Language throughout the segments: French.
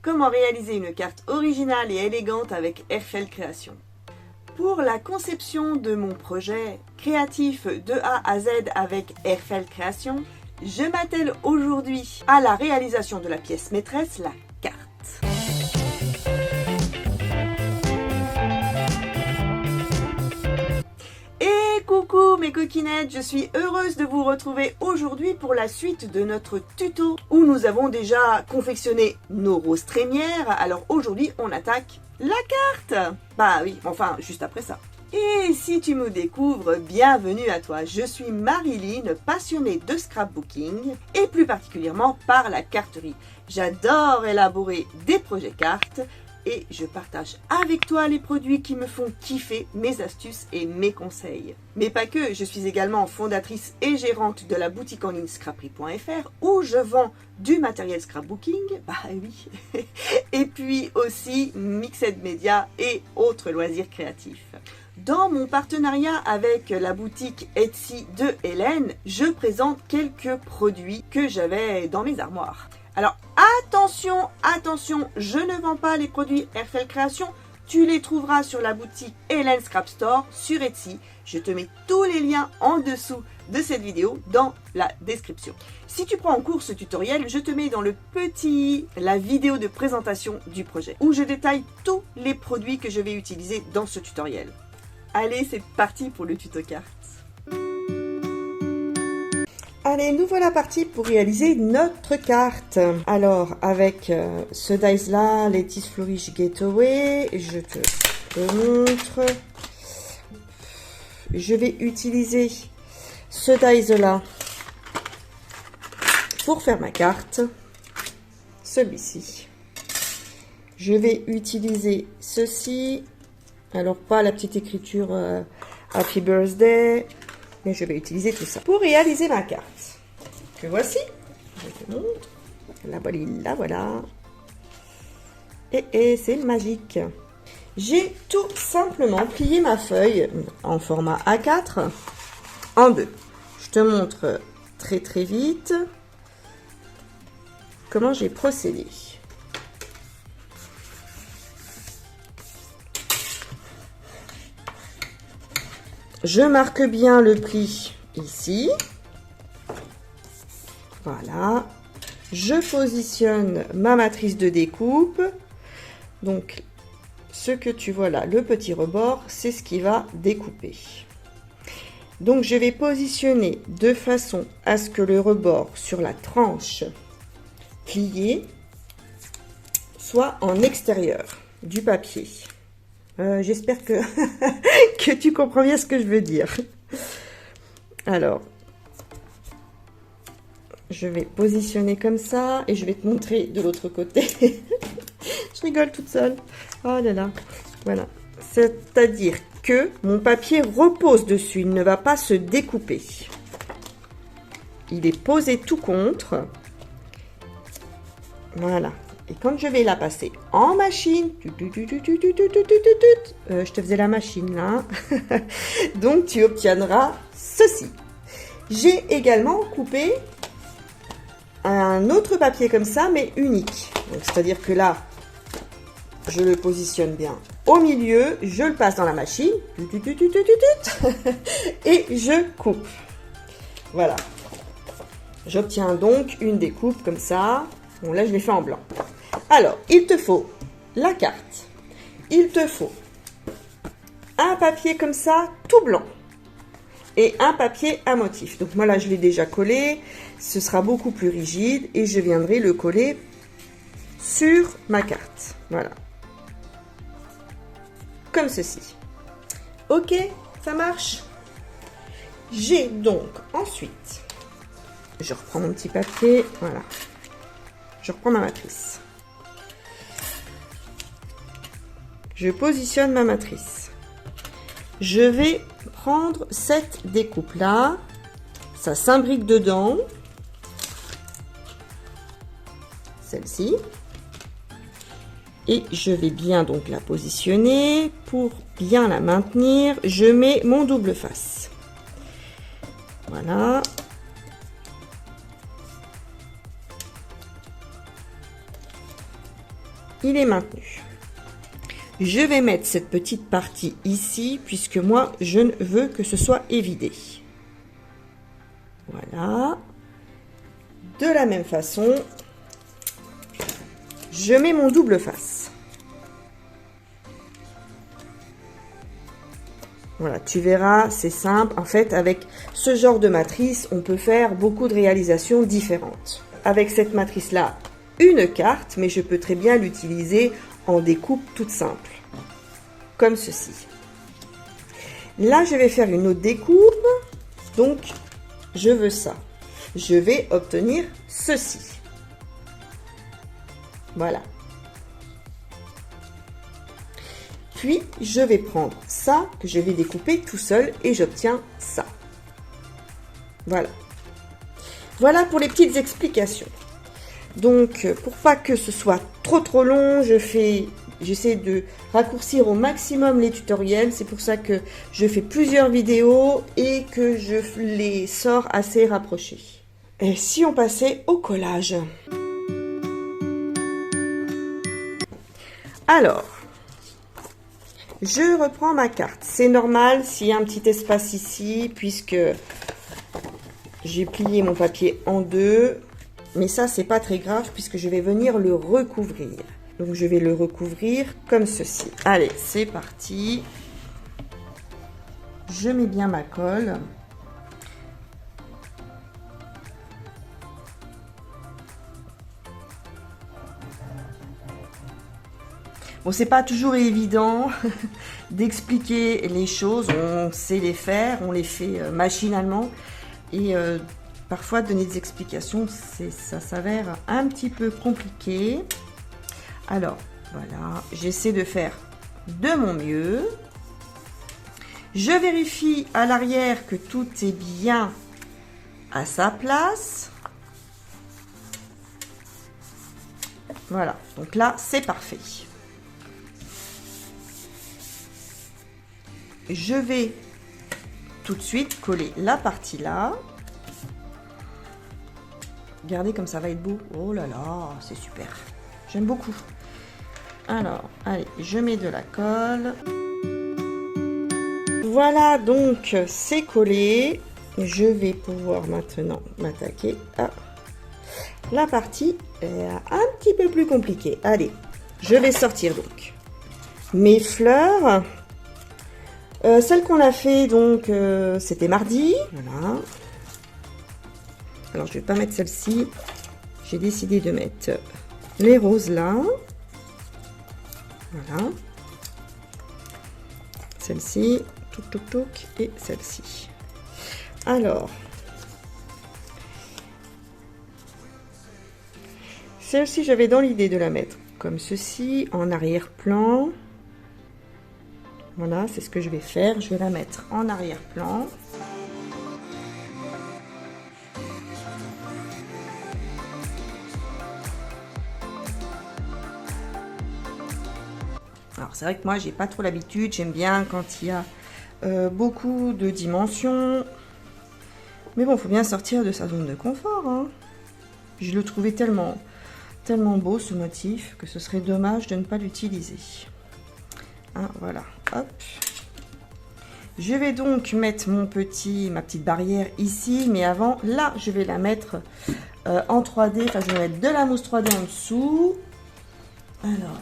comment réaliser une carte originale et élégante avec Airfel Création. Pour la conception de mon projet créatif de A à Z avec Airfel Création, je m'attelle aujourd'hui à la réalisation de la pièce maîtresse, la carte. Et coucou mes coquinettes, je suis heureuse de vous retrouver aujourd'hui pour la suite de notre tuto où nous avons déjà confectionné nos roses trémières. Alors aujourd'hui on attaque la carte. Bah oui, enfin juste après ça. Et si tu me découvres, bienvenue à toi. Je suis Marilyn, passionnée de scrapbooking et plus particulièrement par la carterie. J'adore élaborer des projets cartes et je partage avec toi les produits qui me font kiffer, mes astuces et mes conseils. Mais pas que, je suis également fondatrice et gérante de la boutique en ligne scrapery.fr où je vends du matériel scrapbooking, bah oui, et puis aussi Mixed Media et autres loisirs créatifs. Dans mon partenariat avec la boutique Etsy de Hélène, je présente quelques produits que j'avais dans mes armoires. Alors attention, attention, je ne vends pas les produits Airfel Création, tu les trouveras sur la boutique Hélène Scrap Store sur Etsy. Je te mets tous les liens en dessous de cette vidéo dans la description. Si tu prends en cours ce tutoriel, je te mets dans le petit la vidéo de présentation du projet où je détaille tous les produits que je vais utiliser dans ce tutoriel. Allez, c'est parti pour le tuto carte. Allez, nous voilà partis pour réaliser notre carte. Alors, avec ce dies-là, Lettice Flourish Getaway, je te le montre. Je vais utiliser ce dies-là pour faire ma carte. Celui-ci. Je vais utiliser ceci. Alors, pas la petite écriture Happy Birthday, mais je vais utiliser tout ça pour réaliser ma carte. Que voici. Je te montre. La voilà. Et c'est magique. J'ai tout simplement plié ma feuille en format A4 en deux. Je te montre très très vite comment j'ai procédé. Je marque bien le pli ici. Voilà. Je positionne ma matrice de découpe. Donc, ce que tu vois là, le petit rebord, c'est ce qui va découper. Donc, je vais positionner de façon à ce que le rebord sur la tranche pliée soit en extérieur du papier. J'espère que, que tu comprends bien ce que je veux dire. Alors, je vais positionner comme ça et je vais te montrer de l'autre côté. Je rigole toute seule. Oh là là. Voilà. C'est-à-dire que mon papier repose dessus. Il ne va pas se découper. Il est posé tout contre. Voilà. Et quand je vais la passer en machine, je te faisais la machine là, donc tu obtiendras ceci. J'ai également coupé un autre papier comme ça, mais unique. C'est-à-dire que là, je le positionne bien au milieu, je le passe dans la machine, et je coupe. Voilà. J'obtiens donc une découpe comme ça. Bon, là, je l'ai fait en blanc. Alors, il te faut la carte. Il te faut un papier comme ça, tout blanc. Et un papier à motif. Donc, moi, là, je l'ai déjà collé. Ce sera beaucoup plus rigide. Et je viendrai le coller sur ma carte. Voilà. Comme ceci. Ok, ça marche. J'ai donc ensuite... Je reprends mon petit papier. Voilà. Je reprends ma matrice. Je positionne ma matrice. Je vais prendre cette découpe-là. Ça s'imbrique dedans. Celle-ci. Et je vais bien donc la positionner. Pour bien la maintenir, je mets mon double face. Voilà. il est maintenu. Je vais mettre cette petite partie ici, puisque moi, je ne veux que ce soit évidé. Voilà. De la même façon, je mets mon double face. Voilà, tu verras, c'est simple. En fait, avec ce genre de matrice, on peut faire beaucoup de réalisations différentes. Avec cette matrice-là, une carte, mais je peux très bien l'utiliser en découpe toute simple, comme ceci. Là, je vais faire une autre découpe, donc je veux ça. Je vais obtenir ceci. Voilà. Puis, je vais prendre ça, que je vais découper tout seul, et j'obtiens ça. Voilà. Voilà pour les petites explications. Donc, pour pas que ce soit trop long, j'essaie de raccourcir au maximum les tutoriels. C'est pour ça que je fais plusieurs vidéos et que je les sors assez rapprochés. Et si on passait au collage? Alors, je reprends ma carte. C'est normal s'il y a un petit espace ici, puisque j'ai plié mon papier en deux. Mais ça, c'est pas très grave puisque je vais venir le recouvrir. Donc, je vais le recouvrir comme ceci. Allez, c'est parti. Je mets bien ma colle. Bon, c'est pas toujours évident d'expliquer les choses. On sait les faire, on les fait machinalement. Et parfois, donner des explications, ça s'avère un petit peu compliqué. Alors, voilà, j'essaie de faire de mon mieux. Je vérifie à l'arrière que tout est bien à sa place. Voilà, donc là, c'est parfait. Je vais tout de suite coller la partie là. Regardez comme ça va être beau. Oh là là, c'est super. J'aime beaucoup. Alors, allez, je mets de la colle. Voilà, donc c'est collé. Je vais pouvoir maintenant m'attaquer à la partie un petit peu plus compliquée. Allez, je vais sortir donc mes fleurs. Celle qu'on a fait donc c'était mardi. Voilà. Alors je vais pas mettre celle-ci. J'ai décidé de mettre les roses là. Voilà. Celle-ci, touc, et celle-ci. Alors, celle-ci, j'avais dans l'idée de la mettre comme ceci, en arrière-plan. Voilà, c'est ce que je vais faire. Je vais la mettre en arrière-plan. Alors, c'est vrai que moi, j'ai pas trop l'habitude. J'aime bien quand il y a beaucoup de dimensions. Mais bon, il faut bien sortir de sa zone de confort. Hein. Je le trouvais tellement beau, ce motif, que ce serait dommage de ne pas l'utiliser. Hein, voilà, hop. Je vais donc mettre ma petite barrière ici. Mais avant, là, je vais la mettre en 3D. Enfin, je vais mettre de la mousse 3D en dessous. Alors,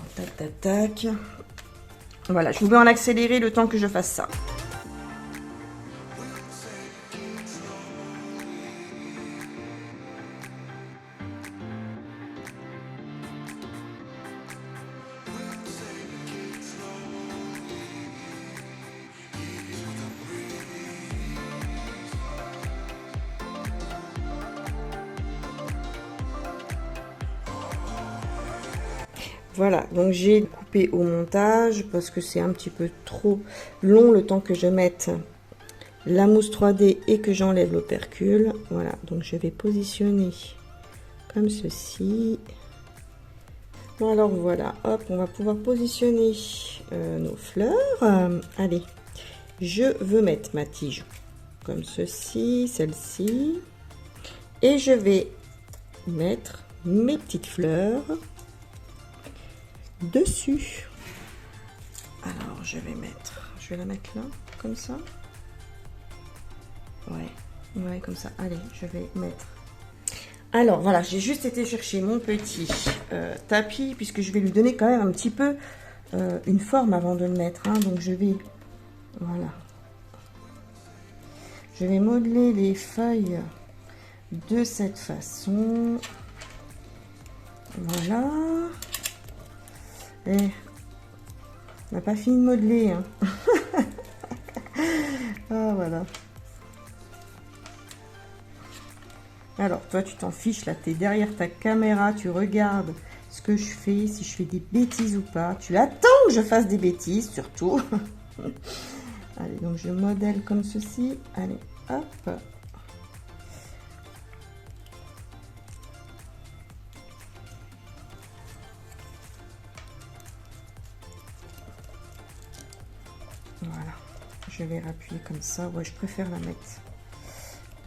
tac. Voilà, je vous mets en accéléré le temps que je fasse ça. Voilà, donc j'ai coupé au montage parce que c'est un petit peu trop long le temps que je mette la mousse 3D et que j'enlève l'opercule. Voilà, donc je vais positionner comme ceci. Bon, alors voilà, hop, on va pouvoir positionner nos fleurs. Allez, je veux mettre ma tige comme ceci, celle-ci. Et je vais mettre mes petites fleurs dessus. Alors je vais la mettre là, comme ça. Ouais, comme ça. Allez, je vais mettre. Alors voilà, j'ai juste été chercher mon petit tapis, puisque je vais lui donner quand même un petit peu une forme avant de le mettre. Hein. Donc je vais, voilà. Je vais modeler les feuilles de cette façon. Voilà. Et on n'a pas fini de modeler. Hein. Ah, voilà. Alors, toi, tu t'en fiches, là, tu es derrière ta caméra, tu regardes ce que je fais, si je fais des bêtises ou pas. Tu attends que je fasse des bêtises, surtout. Allez, donc je modèle comme ceci. Allez, hop. Voilà, je vais appuyer comme ça. Ouais, je préfère la mettre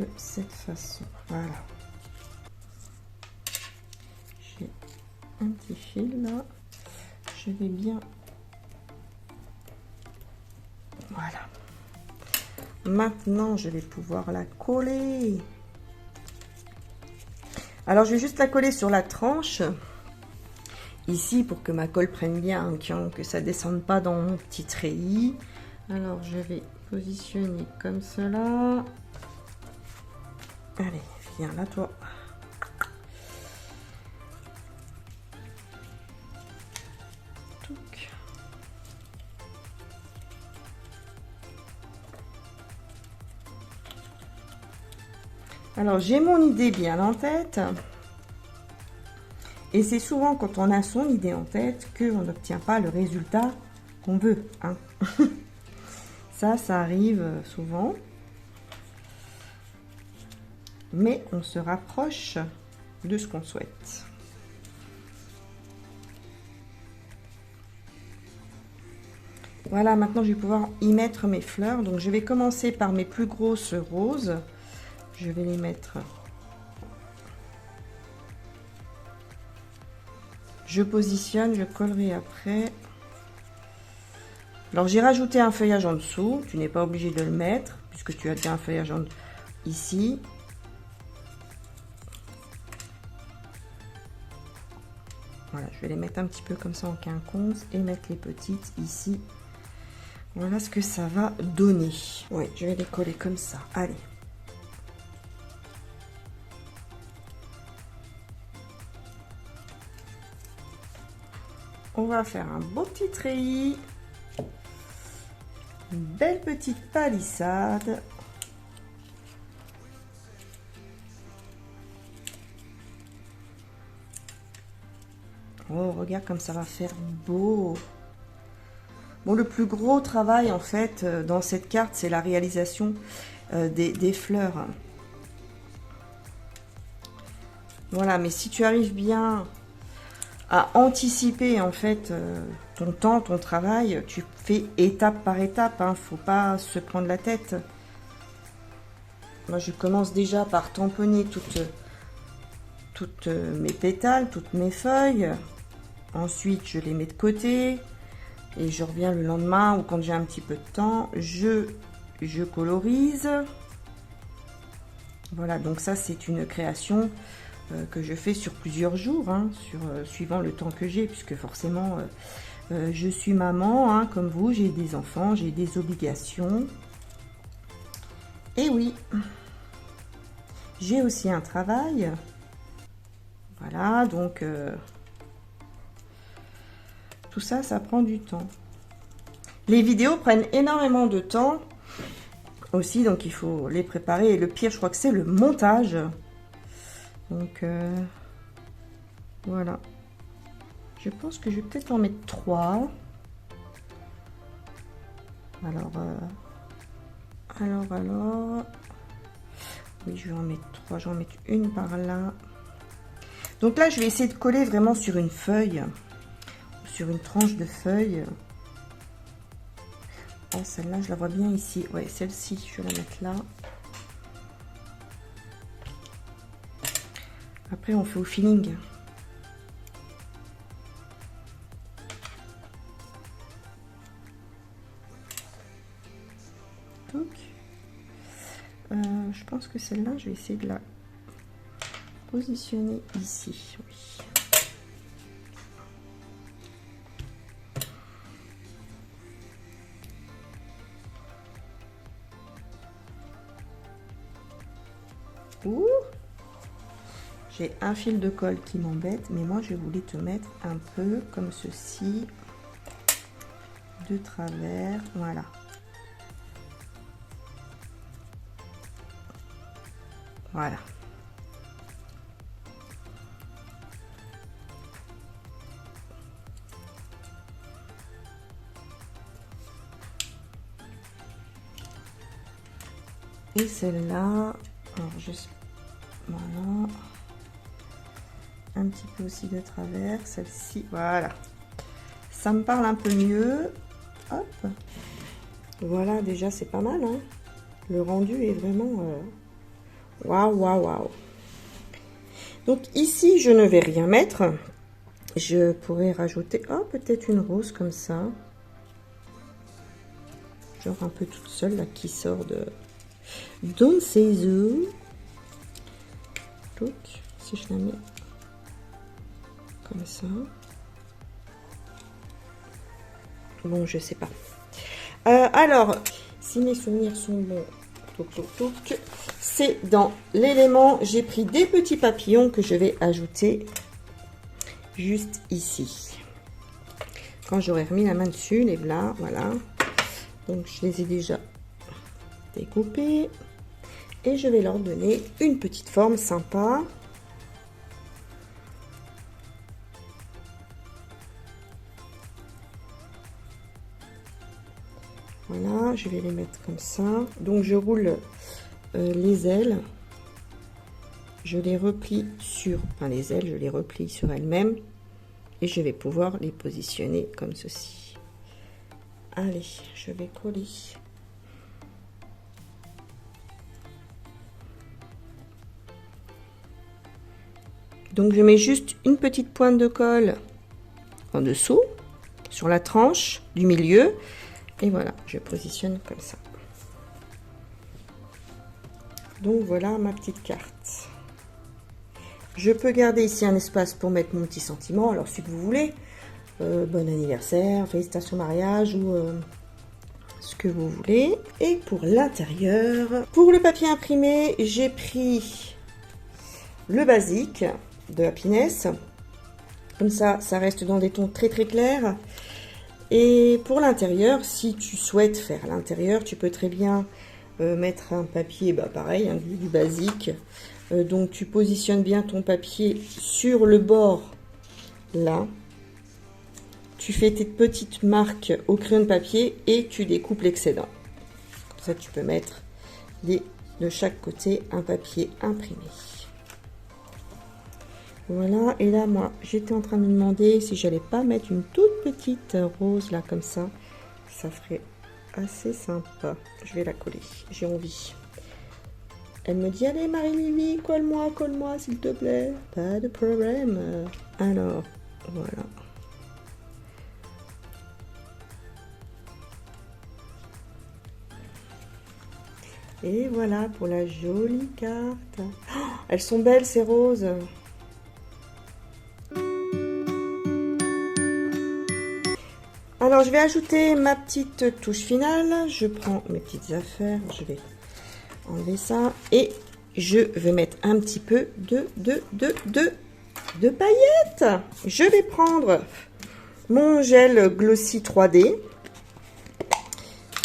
de cette façon. Voilà. J'ai un petit fil là. Je vais bien. Voilà. Maintenant, je vais pouvoir la coller. Alors, je vais juste la coller sur la tranche. Ici, pour que ma colle prenne bien, que ça ne descende pas dans mon petit treillis. Alors, je vais positionner comme cela. Allez, viens là, toi. Touc. Alors, j'ai mon idée bien en tête. Et c'est souvent quand on a son idée en tête qu'on n'obtient pas le résultat qu'on veut. Hein. Ça arrive souvent. Mais on se rapproche de ce qu'on souhaite. Voilà, maintenant je vais pouvoir y mettre mes fleurs. Donc je vais commencer par mes plus grosses roses. Je vais les mettre. Je positionne, je collerai après. Alors j'ai rajouté un feuillage en dessous. Tu n'es pas obligé de le mettre puisque tu as déjà un feuillage ici. Voilà, je vais les mettre un petit peu comme ça en quinconce et mettre les petites ici. Voilà ce que ça va donner. Oui, je vais les coller comme ça. Allez. On va faire un beau petit treillis. Une belle petite palissade. Oh, regarde comme ça va faire beau. Bon, le plus gros travail, en fait, dans cette carte, c'est la réalisation des fleurs. Voilà, mais si tu arrives bien à anticiper, en fait, ton temps, ton travail, tu fais étape par étape, hein, faut pas se prendre la tête. Moi, je commence déjà par tamponner toutes mes pétales, toutes mes feuilles. Ensuite, je les mets de côté et je reviens le lendemain ou quand j'ai un petit peu de temps, je colorise. Voilà, donc ça, c'est une création que je fais sur plusieurs jours, hein, suivant le temps que j'ai, puisque forcément, je suis maman, hein, comme vous, j'ai des enfants, j'ai des obligations. Et oui, j'ai aussi un travail. Voilà, donc tout ça, ça prend du temps. Les vidéos prennent énormément de temps aussi, donc il faut les préparer. Et le pire, je crois que c'est le montage. Donc, voilà. Je pense que je vais peut-être en mettre 3. Alors... Oui, je vais en mettre 3. Je vais en mettre une par là. Donc là, je vais essayer de coller vraiment sur une feuille. Sur une tranche de feuille. Oh, celle-là, je la vois bien ici. Ouais, celle-ci, je vais la mettre là. Après, on fait au feeling. toc. Je pense que celle-là, je vais essayer de la positionner ici. Oui. Ouh, j'ai un fil de colle qui m'embête, mais moi je voulais te mettre un peu comme ceci, de travers, voilà. Voilà. Et celle-là, alors juste, voilà, un petit peu aussi de travers, celle-ci, voilà. Ça me parle un peu mieux. Hop. Voilà, déjà c'est pas mal, hein. Le rendu est vraiment waouh, waouh, waouh. Donc ici, je ne vais rien mettre. Je pourrais rajouter, oh, peut-être une rose comme ça. Genre un peu toute seule, là, qui sort de dans ses œufs. Donc, si je la mets comme ça. Bon, je sais pas. Alors, si mes souvenirs sont bons, c'est dans l'élément, j'ai pris des petits papillons que je vais ajouter juste ici. Quand j'aurai remis la main dessus, les là, voilà. Donc, je les ai déjà découpés. Et je vais leur donner une petite forme sympa. Voilà, je vais les mettre comme ça. Donc je roule les ailes. Je les replie sur, enfin les ailes, je les replie sur elles-mêmes. Et je vais pouvoir les positionner comme ceci. Allez, je vais coller. Donc je mets juste une petite pointe de colle en dessous, sur la tranche du milieu. Et voilà, je positionne comme ça. Donc voilà ma petite carte. Je peux garder ici un espace pour mettre mon petit sentiment, alors si vous voulez. Bon anniversaire, félicitations mariage ou ce que vous voulez. Et pour l'intérieur, pour le papier imprimé, j'ai pris le basique de Happiness. Comme ça, ça reste dans des tons très très clairs. Et pour l'intérieur, si tu souhaites faire l'intérieur, tu peux très bien mettre un papier, bah pareil, hein, du basique. Donc tu positionnes bien ton papier sur le bord, là. Tu fais tes petites marques au crayon de papier et tu découpes l'excédent. Comme ça, tu peux mettre de chaque côté un papier imprimé. Voilà, et là, moi, j'étais en train de me demander si j'allais pas mettre une toute petite rose, là, comme ça. Ça ferait assez sympa. Je vais la coller, j'ai envie. Elle me dit, allez, Marie-Lily, colle-moi, s'il te plaît. Pas de problème. Alors, voilà. Et voilà pour la jolie carte. Oh, elles sont belles, ces roses. Alors, je vais ajouter ma petite touche finale. Je prends mes petites affaires. Je vais enlever ça. Et je vais mettre un petit peu de paillettes. Je vais prendre mon gel Glossy 3D.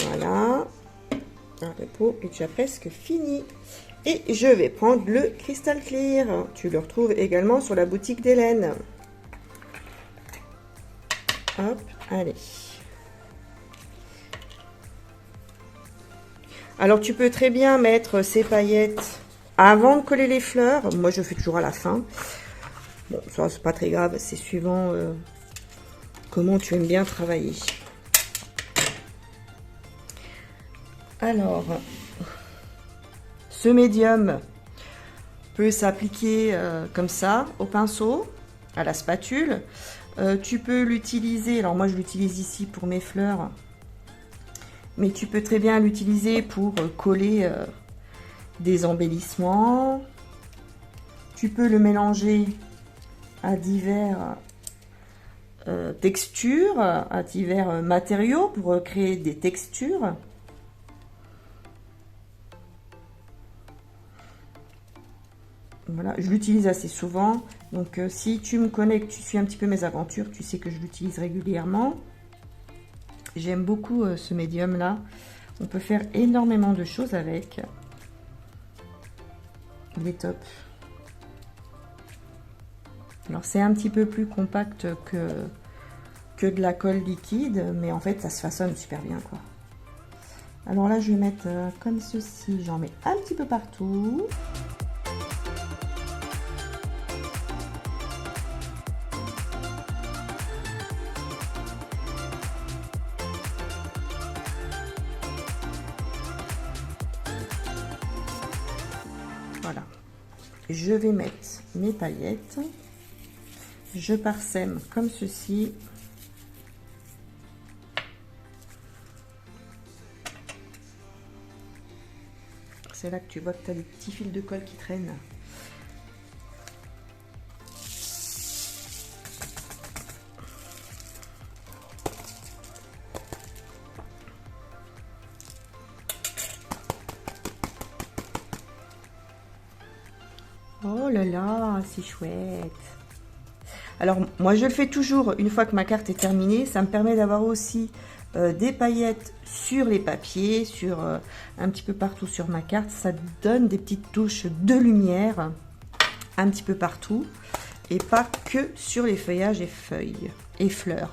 Voilà. Le pot est déjà presque fini. Et je vais prendre le Crystal Clear. Tu le retrouves également sur la boutique d'Hélène. Hop, allez. Alors tu peux très bien mettre ces paillettes avant de coller les fleurs. Moi je fais toujours à la fin. Bon, ça c'est pas très grave, c'est suivant comment tu aimes bien travailler. Alors, ce médium peut s'appliquer comme ça, au pinceau, à la spatule. Tu peux l'utiliser, alors moi je l'utilise ici pour mes fleurs. Mais tu peux très bien l'utiliser pour coller des embellissements. Tu peux le mélanger à divers textures, à divers matériaux pour créer des textures. Voilà, je l'utilise assez souvent. Donc si tu me connais, que tu suis un petit peu mes aventures, tu sais que je l'utilise régulièrement. J'aime beaucoup ce médium là. On peut faire énormément de choses avec. Il est top. Alors c'est un petit peu plus compact que de la colle liquide, mais en fait ça se façonne super bien quoi. Alors là je vais mettre comme ceci, j'en mets un petit peu partout. Voilà. Je vais mettre mes paillettes. Je parsème comme ceci. C'est là que tu vois que tu as des petits fils de colle qui traînent. Oh là là, c'est chouette. Alors moi je le fais toujours une fois que ma carte est terminée. Ça me permet d'avoir aussi des paillettes sur les papiers, sur un petit peu partout sur ma carte. Ça donne des petites touches de lumière un petit peu partout et pas que sur les feuillages et feuilles et fleurs.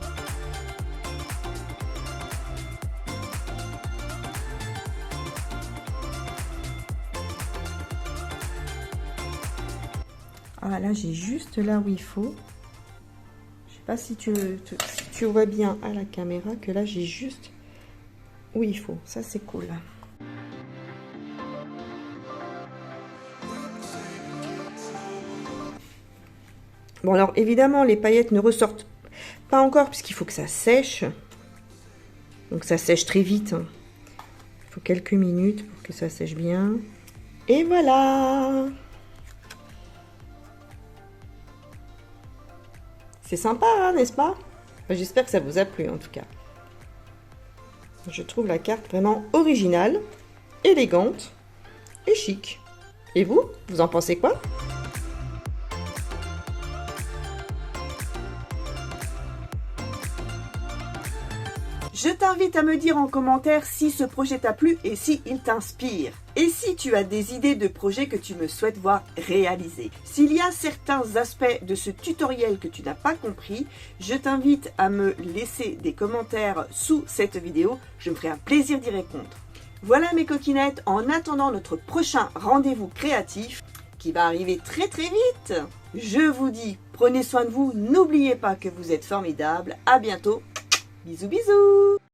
Ah là j'ai juste là où il faut. Je sais pas si tu vois bien à la caméra que là j'ai juste où il faut. Ça c'est cool. Bon alors évidemment les paillettes ne ressortent pas encore puisqu'il faut que ça sèche. Donc ça sèche très vite. Il faut quelques minutes pour que ça sèche bien. Et voilà. C'est sympa, hein, n'est-ce pas? J'espère que ça vous a plu en tout cas. Je trouve la carte vraiment originale, élégante et chic. Et vous, vous en pensez quoi? Je t'invite à me dire en commentaire si ce projet t'a plu et si il t'inspire. Et si tu as des idées de projets que tu me souhaites voir réaliser. S'il y a certains aspects de ce tutoriel que tu n'as pas compris, je t'invite à me laisser des commentaires sous cette vidéo. Je me ferai un plaisir d'y répondre. Voilà mes coquinettes, en attendant notre prochain rendez-vous créatif qui va arriver très très vite. Je vous dis, prenez soin de vous, n'oubliez pas que vous êtes formidables. À bientôt. Bisous bisous.